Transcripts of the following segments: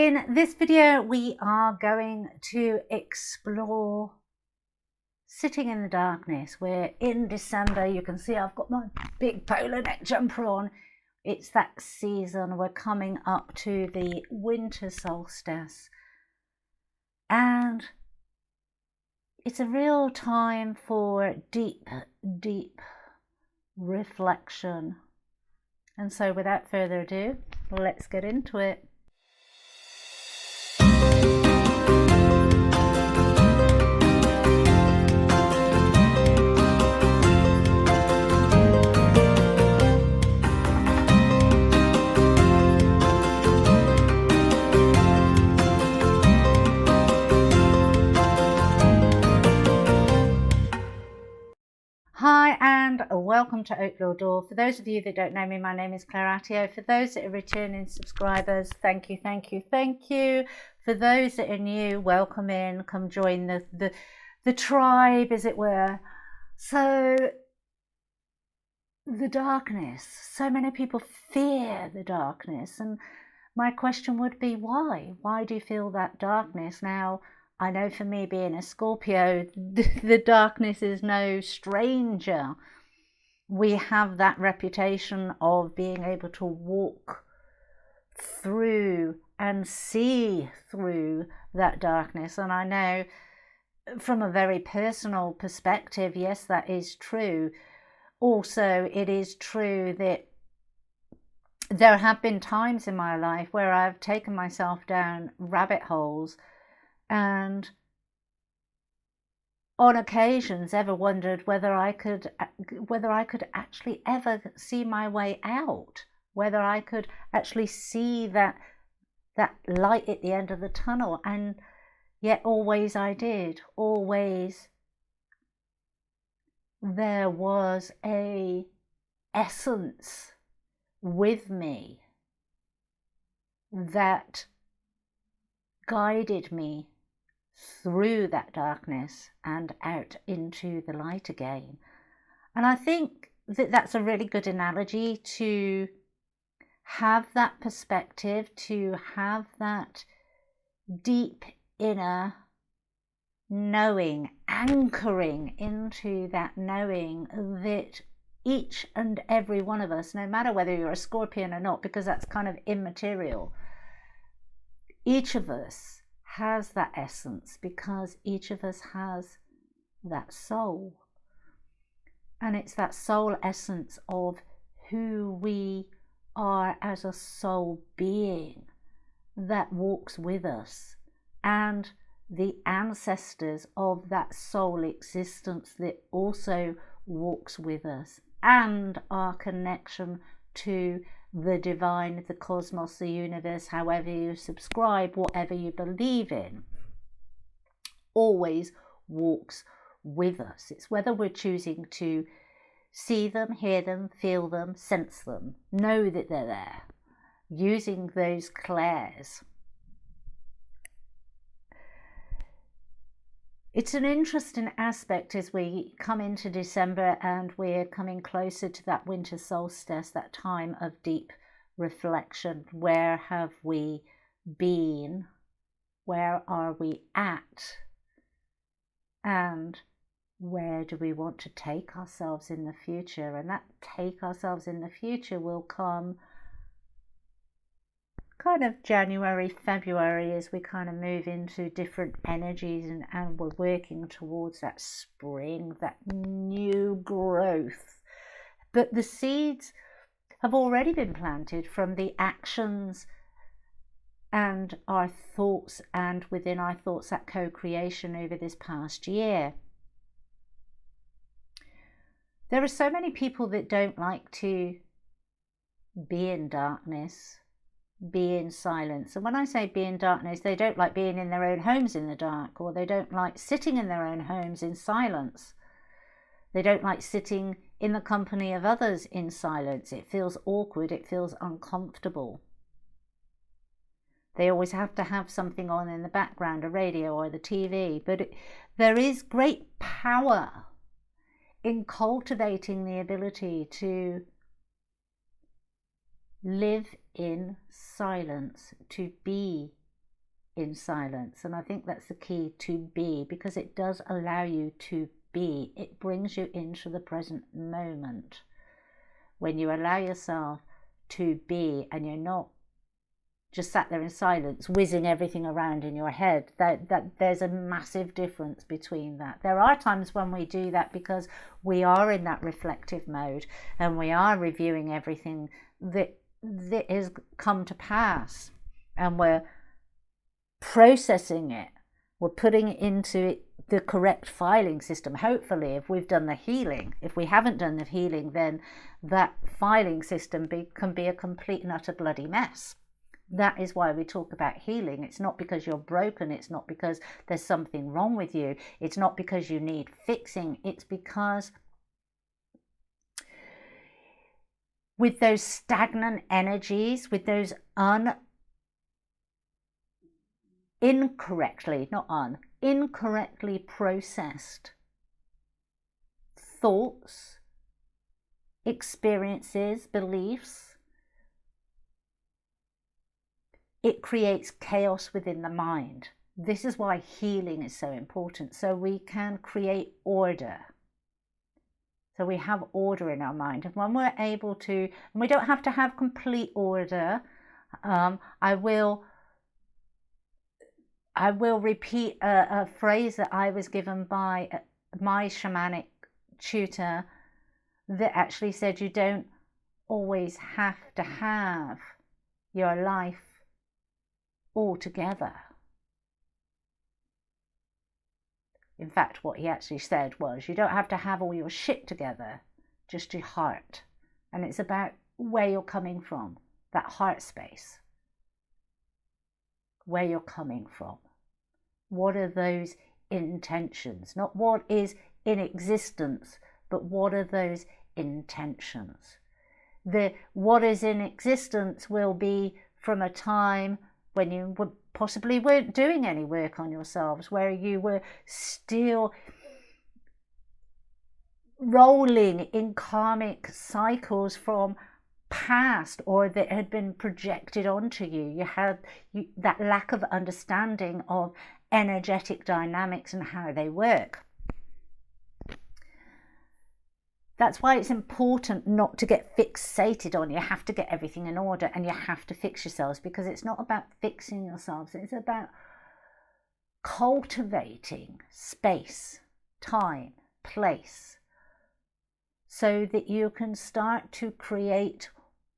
In this video, we are going to explore sitting in the darkness. We're in December. You can see I've got my big polar neck jumper on. It's that season. We're coming up to the winter solstice. And it's a real time for deep, deep reflection. And so without further ado, let's get into it. Hi and welcome to Oakville Door. For those of you that don't know me, my name is Claire Attio. For those that are returning subscribers, thank you, thank you, thank you. For those that are new, welcome in, come join the tribe, as it were. So, the darkness. So many people fear the darkness, and my question would be why? Why do you feel that darkness? Now, I know for me being a Scorpio, the darkness is no stranger. We have that reputation of being able to walk through and see through that darkness. And I know from a very personal perspective, yes, that is true. Also, it is true that there have been times in my life where I've taken myself down rabbit holes and on occasions ever wondered whether I could actually ever see my way out, whether I could actually see that light at the end of the tunnel. And yet always I did. Always there was a essence with me that guided me through that darkness and out into the light again. And I think that that's a really good analogy to have that perspective, to have that deep inner knowing, anchoring into that knowing that each and every one of us, no matter whether you're a Scorpion or not, because that's kind of immaterial, each of us has that essence, because each of us has that soul. And it's that soul essence of who we are as a soul being that walks with us, and the ancestors of that soul existence that also walks with us, and our connection to the divine, the cosmos, the universe, however you subscribe, whatever you believe in, always walks with us. It's whether we're choosing to see them, hear them, feel them, sense them, know that they're there, using those clairs. It's an interesting aspect as we come into December and we're coming closer to that winter solstice, that time of deep reflection. Where have we been? Where are we at? And where do we want to take ourselves in the future? And that take ourselves in the future will come kind of January, February, as we kind of move into different energies and we're working towards that spring, that new growth. But the seeds have already been planted from the actions and our thoughts, and within our thoughts, that co-creation over this past year. There are so many people that don't like to be in darkness, be in silence. And when I say be in darkness, they don't like being in their own homes in the dark, or they don't like sitting in their own homes in silence. They don't like sitting in the company of others in silence. It feels awkward, it feels uncomfortable. They always have to have something on in the background, a radio or the TV. But there is great power in cultivating the ability to live in silence, to be in silence. And I think that's the key, to be, because it does allow you to be. It brings you into the present moment. When you allow yourself to be, and you're not just sat there in silence, whizzing everything around in your head, that there's a massive difference between that. There are times when we do that because we are in that reflective mode and we are reviewing everything that has come to pass, and we're processing it. We're putting it into the correct filing system. Hopefully, if we've done the healing. If we haven't done the healing, then that filing system can be a complete and utter bloody mess. That is why we talk about healing. It's not because you're broken. It's not because there's something wrong with you. It's not because you need fixing. It's because with those stagnant energies, with those incorrectly processed thoughts, experiences, beliefs, it creates chaos within the mind. This is why healing is so important, so we can create order. So we have order in our mind. And when we're able to, and we don't have to have complete order, I will repeat a phrase that I was given by my shamanic tutor that actually said, you don't always have to have your life all together. In fact, what he actually said was, you don't have to have all your shit together, just your heart. And it's about where you're coming from, that heart space. Where you're coming from. What are those intentions? Not what is in existence, but what are those intentions? What is in existence will be from a time when you possibly weren't doing any work on yourselves, where you were still rolling in karmic cycles from past, or that had been projected onto you. You had that lack of understanding of energetic dynamics and how they work. That's why it's important not to get fixated on, you have to get everything in order and you have to fix yourselves, because it's not about fixing yourselves. It's about cultivating space, time, place, so that you can start to create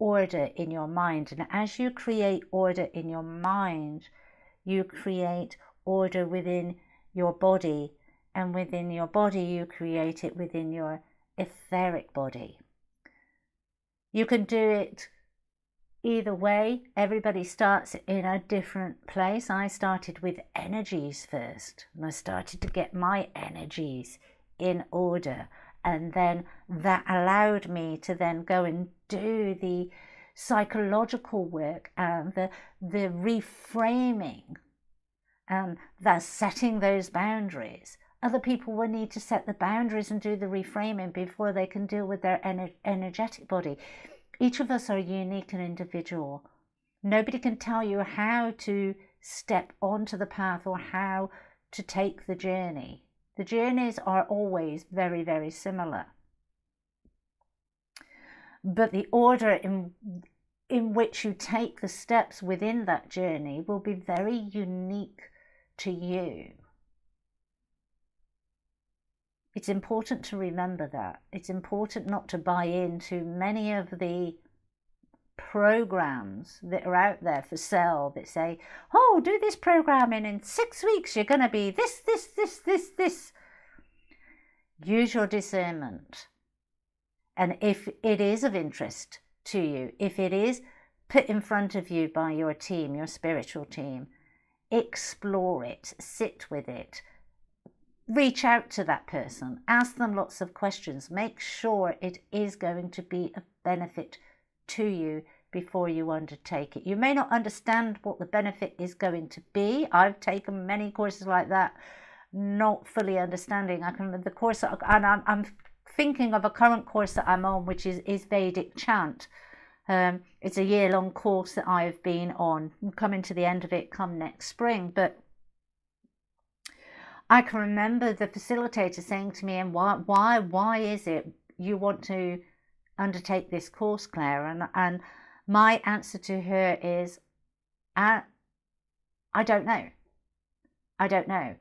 order in your mind. And as you create order in your mind, you create order within your body, and within your body you create it within your etheric body. You can do it either way. Everybody starts in a different place. I started with energies first, and I started to get my energies in order, and then that allowed me to then go and do the psychological work and the reframing and the setting those boundaries. Other people will need to set the boundaries and do the reframing before they can deal with their energetic body. Each of us are unique and individual. Nobody can tell you how to step onto the path or how to take the journey. The journeys are always very, very similar. But the order in which you take the steps within that journey will be very unique to you. It's important to remember that. It's important not to buy into many of the programs that are out there for sale that say, oh, do this program and in 6 weeks you're going to be this. Use your discernment. And if it is of interest to you, if it is put in front of you by your team, your spiritual team, explore it, sit with it. Reach out to that person, ask them lots of questions, make sure it is going to be of benefit to you before you undertake it. You may not understand what the benefit is going to be. I've taken many courses like that, not fully understanding. I'm thinking of a current course that I'm on, which is Vedic chant. It's a year-long course that I've been on. I'm coming to the end of it come next spring, but I can remember the facilitator saying to me, "And why is it you want to undertake this course, Claire?" And my answer to her is, I don't know. I don't know.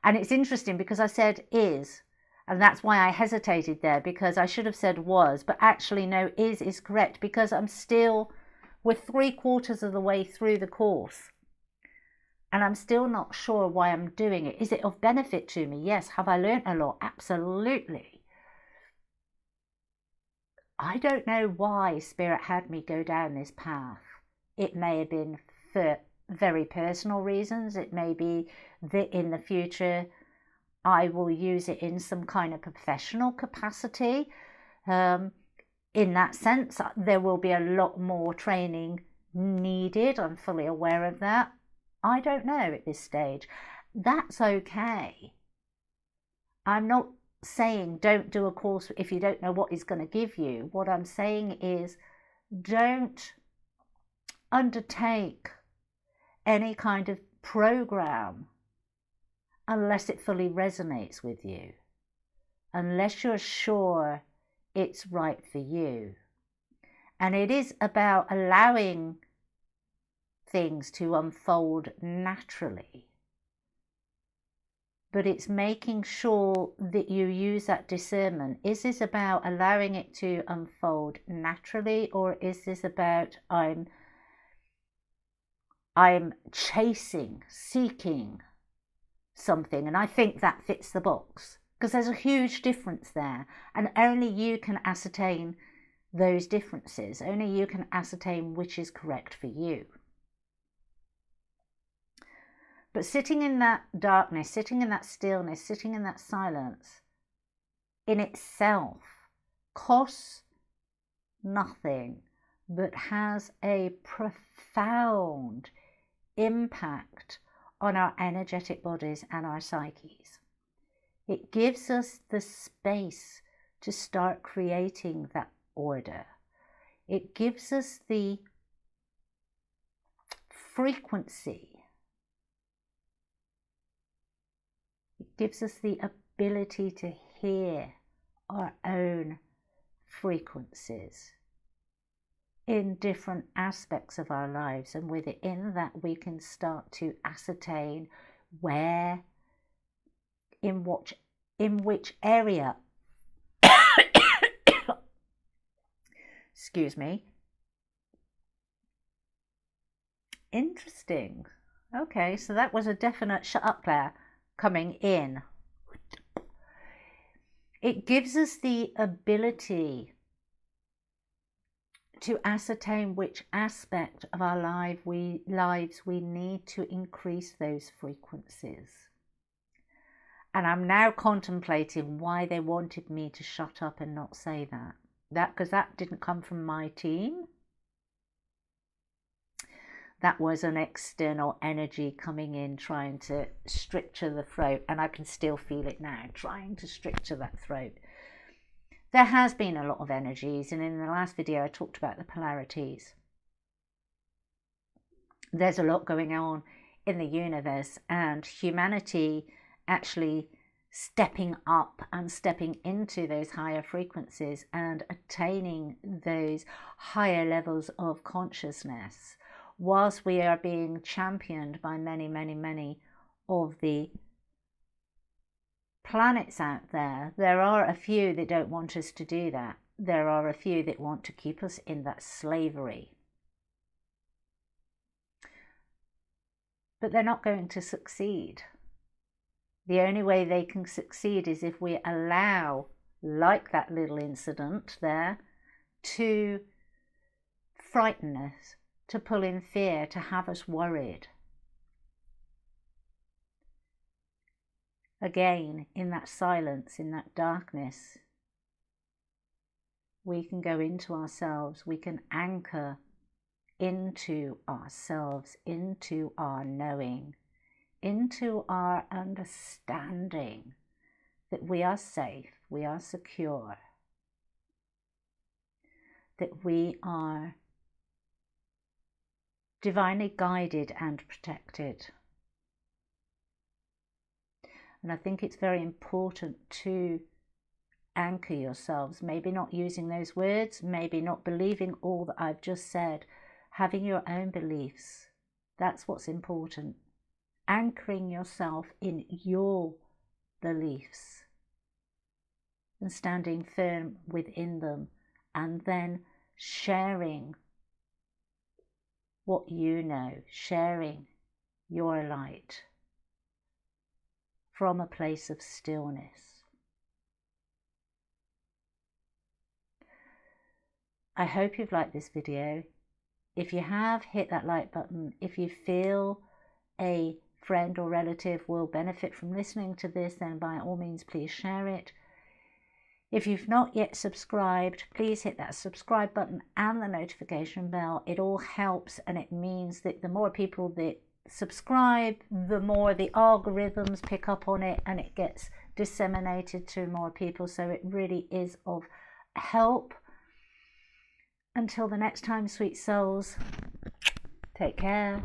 And it's interesting because I said is, and that's why I hesitated there, because I should have said was, but actually no, is correct, because we're 3/4 of the way through the course. And I'm still not sure why I'm doing it. Is it of benefit to me? Yes. Have I learned a lot? Absolutely. I don't know why Spirit had me go down this path. It may have been for very personal reasons. It may be that in the future I will use it in some kind of professional capacity. In that sense, there will be a lot more training needed. I'm fully aware of that. I don't know at this stage. That's okay. I'm not saying don't do a course if you don't know what it's going to give you. What I'm saying is don't undertake any kind of program unless it fully resonates with you, unless you're sure it's right for you. And it is about allowing things to unfold naturally, but it's making sure that you use that discernment. Is this about allowing it to unfold naturally, or is this about I'm chasing, seeking something? And I think that fits the box, because there's a huge difference there, and only you can ascertain those differences. Only you can ascertain which is correct for you. But sitting in that darkness, sitting in that stillness, sitting in that silence in itself costs nothing, but has a profound impact on our energetic bodies and our psyches. It gives us the space to start creating that order. It gives us the frequency. It gives us the ability to hear our own frequencies in different aspects of our lives, and within that we can start to ascertain where, in which area excuse me. Interesting. Okay, so that was a definite shut up, Claire, coming in. It gives us the ability to ascertain which aspect of our lives we need to increase those frequencies. And I'm now contemplating why they wanted me to shut up and not say that. Because that didn't come from my team. That was an external energy coming in, trying to stricture the throat, and I can still feel it now, trying to stricture that throat. There has been a lot of energies, and in the last video I talked about the polarities. There's a lot going on in the universe, and humanity actually stepping up and stepping into those higher frequencies and attaining those higher levels of consciousness. Whilst we are being championed by many, many, many of the planets out there, there are a few that don't want us to do that. There are a few that want to keep us in that slavery. But they're not going to succeed. The only way they can succeed is if we allow, like that little incident there, to frighten us, to pull in fear, to have us worried. Again, in that silence, in that darkness, we can go into ourselves, we can anchor into ourselves, into our knowing, into our understanding that we are safe, we are secure, that we are divinely guided and protected. And I think it's very important to anchor yourselves, maybe not using those words, maybe not believing all that I've just said, having your own beliefs. That's what's important. Anchoring yourself in your beliefs and standing firm within them, and then sharing what you know, sharing your light from a place of stillness. I hope you've liked this video. If you have, hit that like button. If you feel a friend or relative will benefit from listening to this, then by all means please share it. If you've not yet subscribed, please hit that subscribe button and the notification bell. It all helps, and it means that the more people that subscribe, the more the algorithms pick up on it and it gets disseminated to more people. So it really is of help. Until the next time, sweet souls, take care.